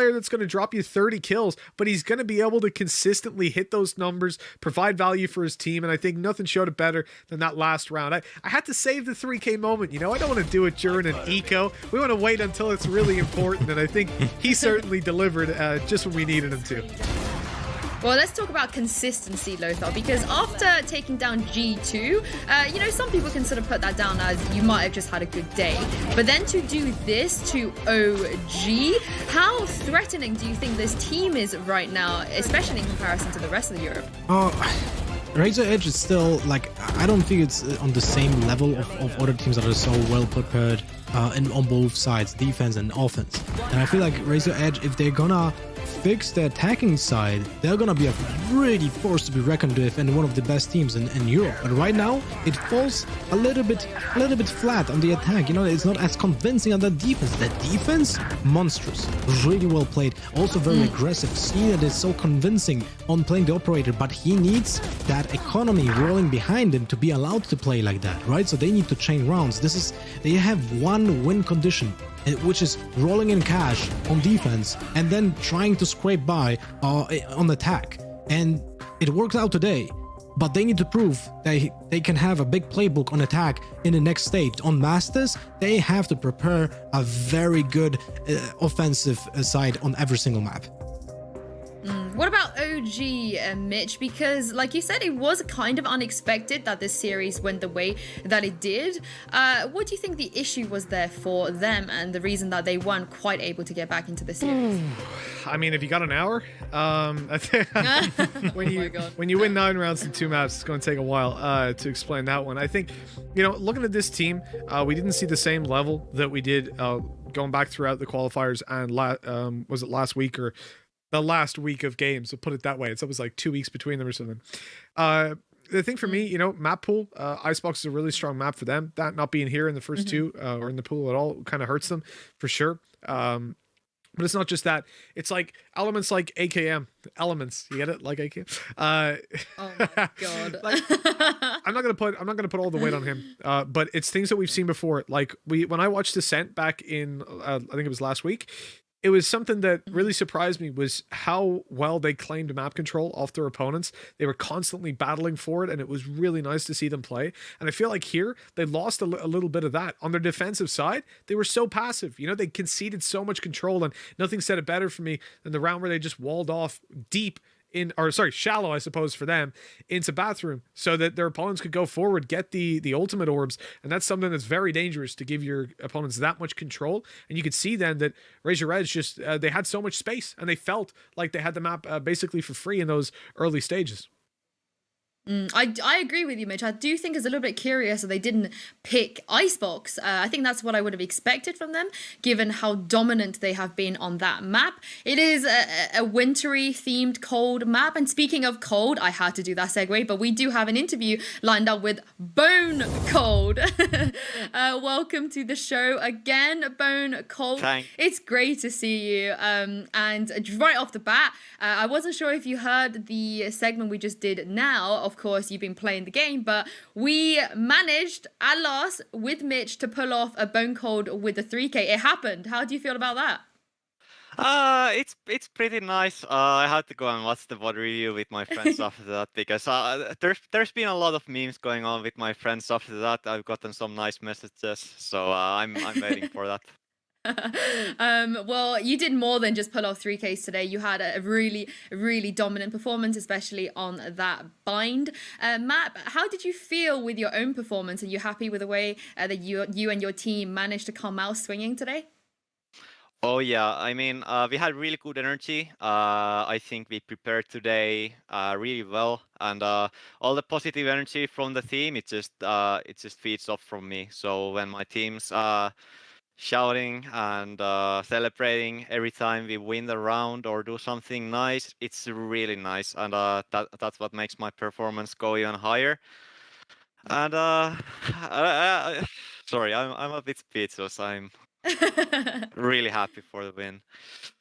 player that's going to drop you 30 kills, but he's going to be able to consistently hit those numbers, provide value for his team, and I think nothing showed it better than that last round. I had to save the 3K moment. You know, I don't want to do it during an eco. We want to wait until it's really important, and I think he certainly delivered just when we needed him to. Well, let's talk about consistency, Lothar, because after taking down G2, some people can sort of put that down as you might have just had a good day. But then to do this to OG, how threatening do you think this team is right now, especially in comparison to the rest of Europe? Razor Edge is still, like, I don't think it's on the same level of other teams that are so well prepared on both sides, defense and offense. And I feel like Razor Edge, if they're gonna fix the attacking side, they're gonna be a really force to be reckoned with and one of the best teams in Europe. But right now, it falls a little bit flat on the attack. You know, it's not as convincing on the defense. The defense, monstrous, really well played, also very aggressive. Cena is so convincing on playing the operator, but he needs that economy rolling behind him to be allowed to play like that, right? So they need to chain rounds. They have one win condition, which is rolling in cash on defense and then trying to scrape by on attack. And it worked out today, but they need to prove that they can have a big playbook on attack in the next stage. On Masters, they have to prepare a very good offensive side on every single map. What about OG, Mitch? Because, like you said, it was kind of unexpected that this series went the way that it did. What do you think the issue was there for them and the reason that they weren't quite able to get back into the series? I mean, if you got an hour, when you win 9 rounds in 2 maps, it's going to take a while to explain that one. I think, looking at this team, we didn't see the same level that we did going back throughout the qualifiers and was it last week or the last week of games, so put it that way. It's almost like 2 weeks between them or something. The thing for me, map pool, Icebox is a really strong map for them. That not being here in the first 2 or in the pool at all kind of hurts them for sure. But it's not just that. It's like elements like AKM. Elements. You get it? Like AKM? Oh my god. I'm not gonna put all the weight on him. But it's things that we've seen before. Like when I watched Descent back in I think it was last week, it was something that really surprised me was how well they claimed map control off their opponents. They were constantly battling for it, and it was really nice to see them play. And I feel like here, they lost a little bit of that. On their defensive side, they were so passive. They conceded so much control, and nothing said it better for me than the round where they just walled off deep shallow, I suppose, for them, into bathroom so that their opponents could go forward, get the ultimate orbs. And that's something that's very dangerous, to give your opponents that much control. And you could see then that Razor Edge just, they had so much space and they felt like they had the map basically for free in those early stages. I agree with you, Mitch. I do think it's a little bit curious that they didn't pick Icebox. I think that's what I would have expected from them, given how dominant they have been on that map. It is a wintry themed cold map. And speaking of cold, I had to do that segue, but we do have an interview lined up with Bone Cold. Welcome to the show again, Bone Cold. Thanks. It's great to see you. And right off the bat, I wasn't sure if you heard the segment we just did now. Of course, you've been playing the game, but we managed at last with Mitch to pull off a Bone Cold with the 3K. It happened. How do you feel about that? It's pretty nice. I had to go and watch the VOD review with my friends after that, because there's been a lot of memes going on with my friends after that. I've gotten some nice messages, so I'm waiting for that. Well, you did more than just pull off 3Ks today. You had a really, really dominant performance, especially on that bind map. How did you feel with your own performance? Are you happy with the way that you and your team managed to come out swinging today? Oh yeah, I mean, we had really good energy. I think we prepared today really well, and all the positive energy from the team, it just feeds off from me. So when my team's shouting and celebrating every time we win the round or do something nice, it's really nice, and that's what makes my performance go even higher. And sorry, I'm a bit speechless. I'm really happy for the win.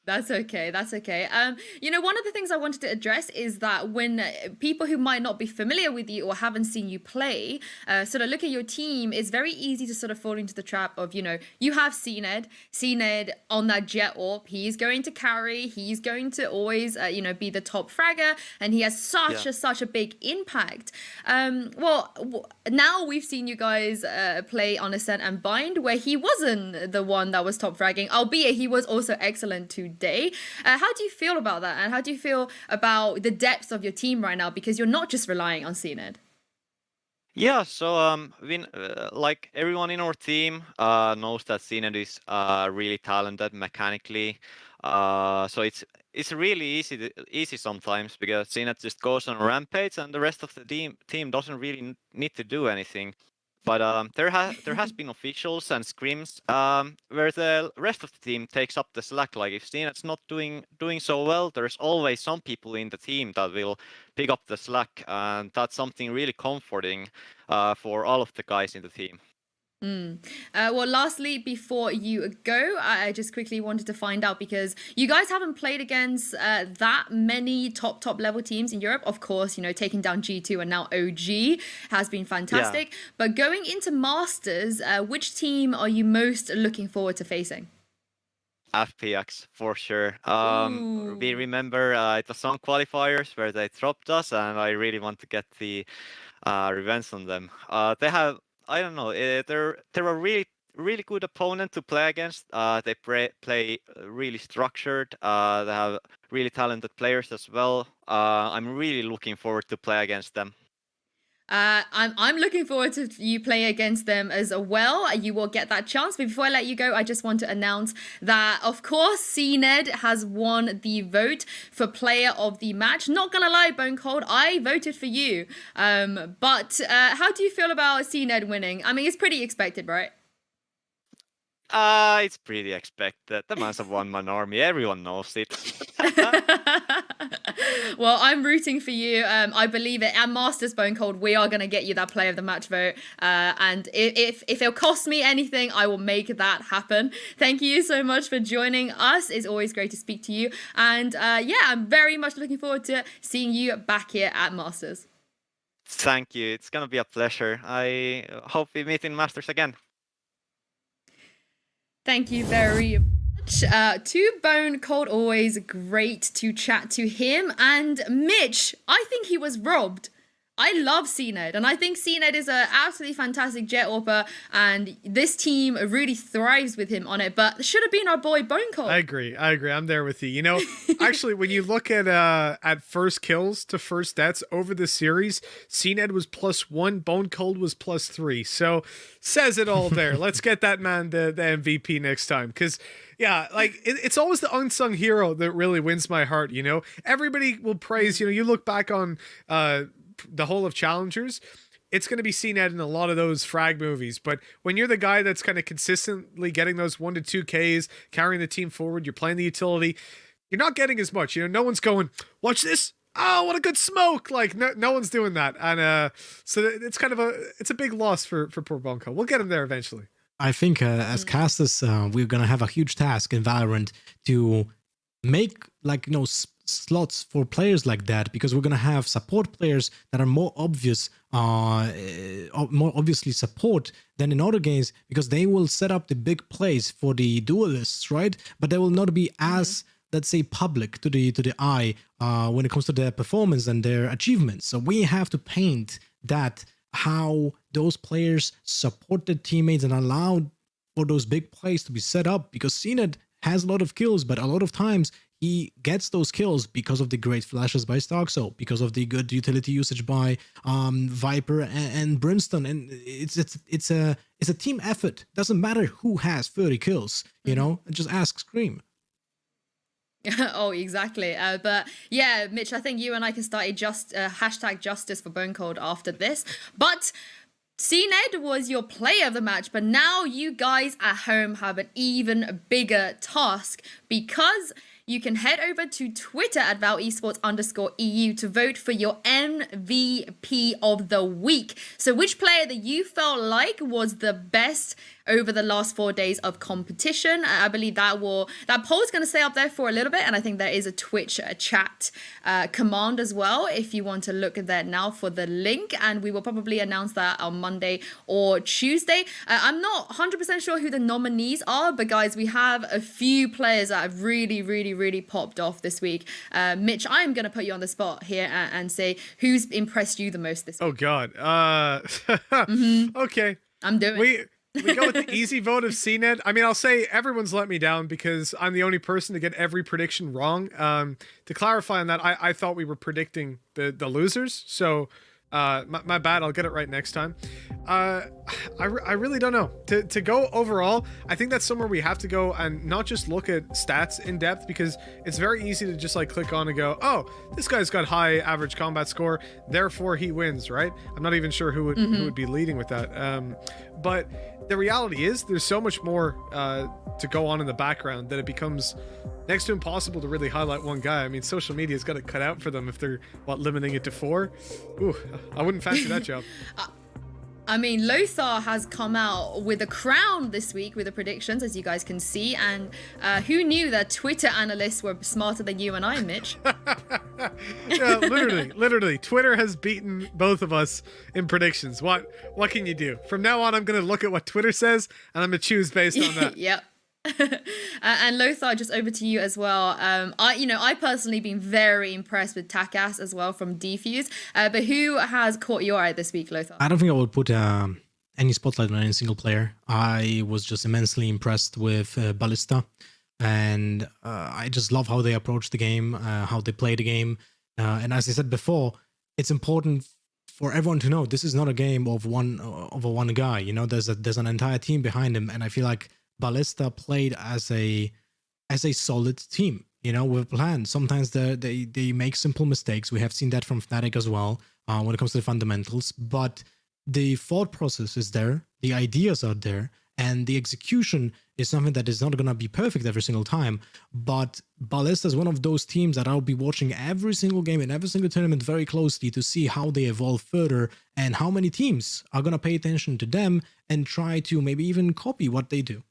That's okay. That's okay. One of the things I wanted to address is that when people who might not be familiar with you or haven't seen you play, sort of look at your team, it's very easy to sort of fall into the trap of, you have CNED on that Jet AWP. He's going to carry. He's going to always, be the top fragger, and he has such a big impact. Now we've seen you guys play on Ascent and Bind, where he wasn't the one that was top fragging, albeit he was also excellent today. How do you feel about that? And how do you feel about the depth of your team right now? Because you're not just relying on CNED. Yeah, so like everyone in our team knows that CNED is really talented mechanically. So it's really easy sometimes because CNED just goes on a rampage and the rest of the team doesn't really need to do anything. But there has been officials and scrims where the rest of the team takes up the slack. Like if CNED's not doing so well, there's always some people in the team that will pick up the slack, and that's something really comforting for all of the guys in the team. Lastly, before you go, I just quickly wanted to find out, because you guys haven't played against that many top level teams in Europe. Of course, taking down G2 and now OG has been fantastic. Yeah. But going into Masters, which team are you most looking forward to facing? FPX for sure. We remember it was some qualifiers where they dropped us, and I really want to get the revenge on them. They have, I don't know, they're a really good opponent to play against. They play really structured. They have really talented players as well. I'm really looking forward to play against them. I'm looking forward to you play against them as well. You will get that chance. But before I let you go, I just want to announce that, of course, CNED has won the vote for player of the match. Not gonna lie, Bone Cold, I voted for you. But how do you feel about CNED winning? I mean, it's pretty expected, right? It's pretty expected. The man's a one-man army. Everyone knows it. Well, I'm rooting for you. I believe it. And Masters, Bone Cold, we are going to get you that player of the match vote. And if it'll cost me anything, I will make that happen. Thank you so much for joining us. It's always great to speak to you. And I'm very much looking forward to seeing you back here at Masters. Thank you. It's going to be a pleasure. I hope we meet in Masters again. Thank you very much to Bone Cold. Always great to chat to him. And Mitch, I think he was robbed. I love CNED, and I think CNED is an absolutely fantastic Jet AWPer, and this team really thrives with him on it, but should have been our boy Bone Cold. I agree. I'm there with you. Actually, when you look at first kills to first deaths over the series, CNED was +1, Bone Cold was +3. So, says it all there. Let's get that man the MVP next time, because yeah, like it's always the unsung hero that really wins my heart. Everybody will praise. You look back on the whole of Challengers, it's going to be CNED in a lot of those frag movies. But when you're the guy that's kind of consistently getting those 1 to 2 Ks, carrying the team forward, you're playing the utility, you're not getting as much. No one's going, watch this. Oh, what a good smoke. Like no one's doing that. And so it's kind of a big loss for poor Bonko. We'll get him there eventually. I think as casters, we're going to have a huge task in Valorant to make slots for players like that, because we're going to have support players that are more obviously support than in other games, because they will set up the big plays for the duelists, right? But they will not be as, let's say, public to the eye when it comes to their performance and their achievements. So we have to paint that, how those players support their teammates and allow for those big plays to be set up, because CNED has a lot of kills, but a lot of times he gets those kills because of the great flashes by Starkso, because of the good utility usage by Viper and Brimstone, and it's a team effort. Doesn't matter who has 30 kills, just ask Scream. Oh, exactly. But yeah, Mitch, I think you and I can start a hashtag justice for Bone Cold after this. But CNED was your player of the match, but now you guys at home have an even bigger task, because you can head over to Twitter at ValEsports_EU to vote for your MVP of the week. So which player that you felt like was the best over the last 4 days of competition. I believe that poll's going to stay up there for a little bit, and I think there is a Twitch chat command as well if you want to look at that now for the link, and we will probably announce that on Monday or Tuesday. I'm not 100% sure who the nominees are, but guys, we have a few players that have really popped off this week. Mitch, I'm going to put you on the spot here and say who's impressed you the most this week. Oh God. Okay. I'm doing it. We go with the easy vote of CNED. I mean, I'll say everyone's let me down because I'm the only person to get every prediction wrong. To clarify on that, I thought we were predicting the losers. So my bad. I'll get it right next time. I really don't know. To go overall, I think that's somewhere we have to go and not just look at stats in depth, because it's very easy to just like click on and go, oh, this guy's got high average combat score, therefore he wins, right? I'm not even sure who would be leading with that. But the reality is there's so much more to go on in the background that it becomes next to impossible to really highlight one guy. I mean, social media's got it cut out for them if they're limiting it to 4. Ooh, I wouldn't fancy that job. I mean, Lothar has come out with a crown this week with the predictions, as you guys can see. And who knew that Twitter analysts were smarter than you and I, Mitch? Yeah, literally. Twitter has beaten both of us in predictions. What can you do? From now on, I'm going to look at what Twitter says, and I'm going to choose based on that. Yep. And Lothar, just over to you as well. I personally been very impressed with Takas as well from Defuse. But who has caught your eye this week, Lothar? I don't think I would put any spotlight on any single player. I was just immensely impressed with Ballista, and I just love how they approach the game, how they play the game. And as I said before, it's important for everyone to know this is not a game of one guy. You know, there's an entire team behind him, and I feel like Ballista played as a solid team, you know, with a plan. Sometimes they make simple mistakes. We have seen that from Fnatic as well when it comes to the fundamentals. But the thought process is there, the ideas are there, and the execution is something that is not going to be perfect every single time. But Ballista is one of those teams that I'll be watching every single game in every single tournament very closely to see how they evolve further and how many teams are going to pay attention to them and try to maybe even copy what they do.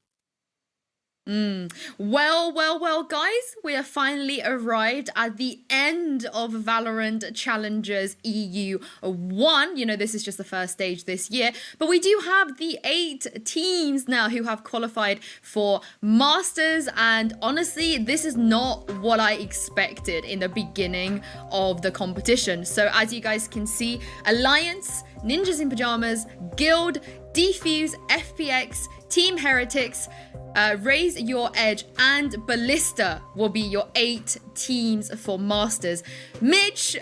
Well, guys, we have finally arrived at the end of VALORANT Challengers EU 1. You know, this is just the first stage this year, but we do have the 8 teams now who have qualified for Masters, and honestly, this is not what I expected in the beginning of the competition. So as you guys can see, Alliance, Ninjas in Pajamas, Guild, Defuse, FPX, Team Heretics, Raise Your Edge, and Ballista will be your 8 teams for Masters. Mitch,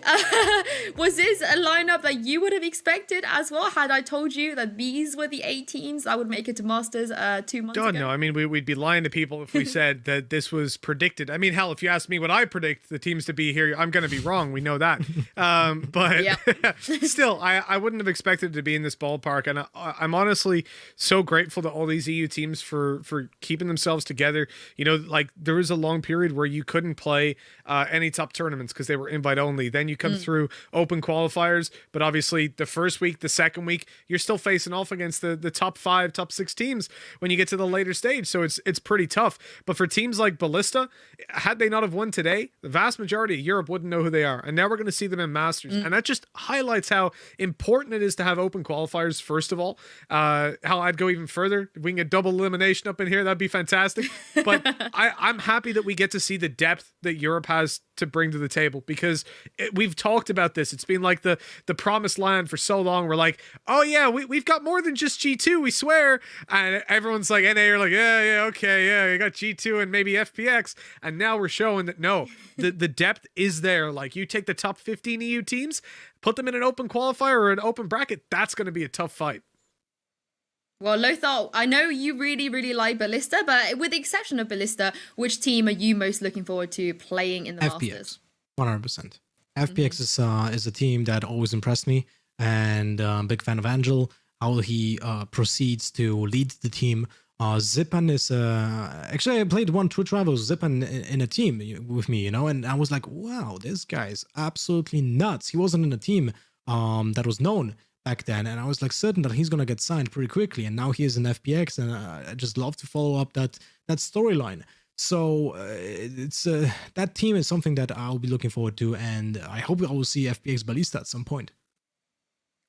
was this a lineup that you would have expected as well? Had I told you that these were the 8 teams that would make it to Masters 2 months ago? God, no. I mean, we'd be lying to people if we said that this was predicted. I mean, hell, if you ask me what I predict the teams to be here, I'm going to be wrong. We know that. But still, I wouldn't have expected to be in this ballpark. And I'm honestly so grateful to all these EU teams for keeping themselves together. You know, like there was a long period where you couldn't play any top tournaments because they were invite only. Then you come through open qualifiers, but obviously the first week, the second week, you're still facing off against the top 5, top 6 teams when you get to the later stage. So it's pretty tough. But for teams like Ballista, had they not have won today, the vast majority of Europe wouldn't know who they are. And now we're going to see them in Masters. And that just highlights how important it is to have open qualifiers, first of all. How I'd go even further. If we can get double elimination up in here, that'd be fantastic. But I'm happy that we get to see the depth that Europe has to bring to the table, because we've talked about this. It's been like the promised land for so long. We're like, oh yeah, we've got more than just G2, we swear. And everyone's like, NA are like, yeah, okay, yeah, you got G2 and maybe FPX. And now we're showing that no, the depth is there. Like, you take the top 15 EU teams, put them in an open qualifier or an open bracket, that's going to be a tough fight. Well, Lothar, I know you really like Ballista, but with the exception of Ballista, which team are you most looking forward to playing in the Masters? 100%. FPX is a team that always impressed me, and I'm a big fan of Angel, how he proceeds to lead the team. Zipan is actually, I played one Twitch Rivals Zipan in a team with me, you know, and I was like, wow, this guy's absolutely nuts. He wasn't in a team that was known, back then, and I was like certain that he's gonna get signed pretty quickly, and now he is in FPX, and I just love to follow up that storyline. So it's that team is something that I'll be looking forward to, and I hope I will see FPX Ballista at some point.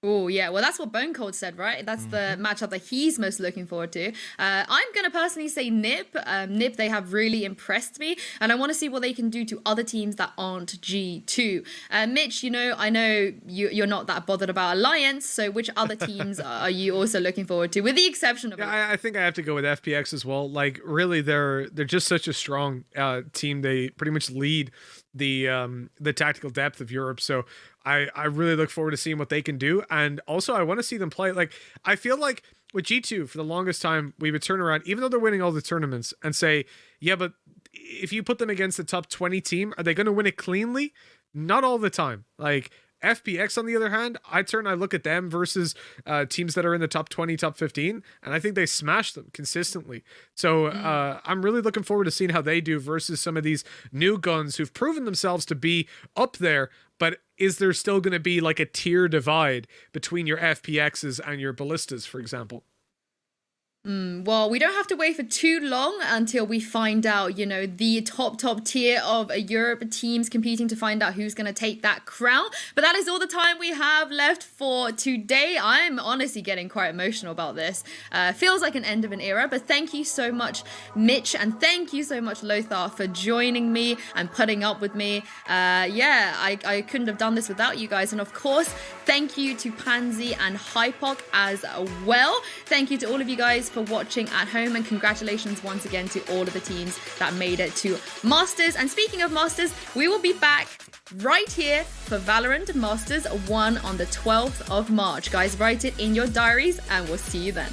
Oh, yeah. Well, that's what Bone Cold said, right? That's the matchup that he's most looking forward to. I'm going to personally say NiP. NiP, they have really impressed me, and I want to see what they can do to other teams that aren't G2. Mitch, I know you're not that bothered about Alliance, so which other teams are you also looking forward to, with the exception of... Yeah, I think I have to go with FPX as well. Like, really, they're just such a strong team. They pretty much lead the tactical depth of Europe. So I really look forward to seeing what they can do. And also I want to see them play. Like, I feel like with G2 for the longest time, we would turn around, even though they're winning all the tournaments, and say, yeah, but if you put them against the top 20 team, are they going to win it cleanly? Not all the time. Like, FPX, on the other hand, I look at them versus teams that are in the top 20, top 15, and I think they smash them consistently. So I'm really looking forward to seeing how they do versus some of these new guns who've proven themselves to be up there, but is there still going to be like a tier divide between your FPXs and your Ballistas, for example? Well, we don't have to wait for too long until we find out, the top tier of Europe teams competing to find out who's going to take that crown. But that is all the time we have left for today. I'm honestly getting quite emotional about this. Feels like an end of an era, but thank you so much, Mitch, and thank you so much, Lothar, for joining me and putting up with me. I couldn't have done this without you guys. And of course, thank you to Pansy and Hypoc as well. Thank you to all of you guys for watching at home, and congratulations once again to all of the teams that made it to Masters. And speaking of Masters, we will be back right here for VALORANT Masters 1 on the 12th of March. Guys, write it in your diaries and we'll see you then.